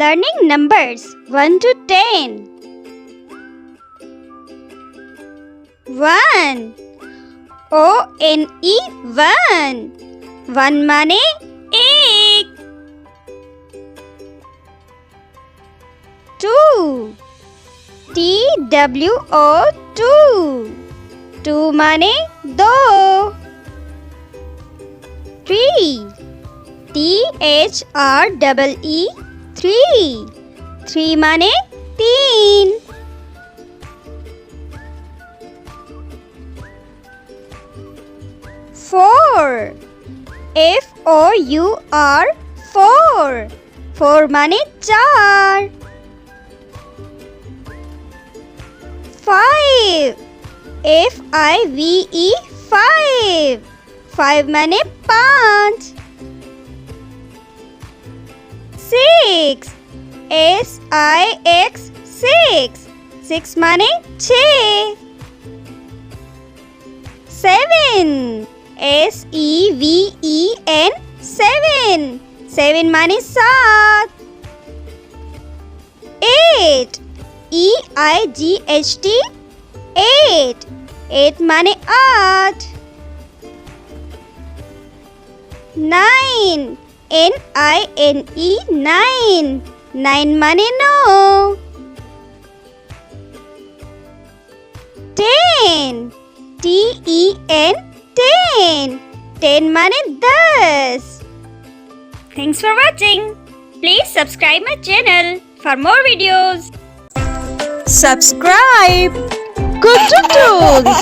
Learning numbers 1 to 10. 1. O-N-E 1. 1 माने 1. 2. T-W-O 2. 2 माने 2. 3. T-H-R-E-E 3. 3 माने 3. 4. F-O-U-R 4. 4 माने 4. 5. F-I-V-E 5. 5 माने 5. 6. S-I-X 6. 6 माने 6. 7. S-E-V-E-N 7. 7 माने 7. 8. E-I-G-H-T 8. 8 माने 8. 9. N-I-N-E 9. 9 माने 9. 10. T-E-N 10. 10 माने 10. Thanks for watching. Please subscribe my channel for more videos. Subscribe Gudu Toons.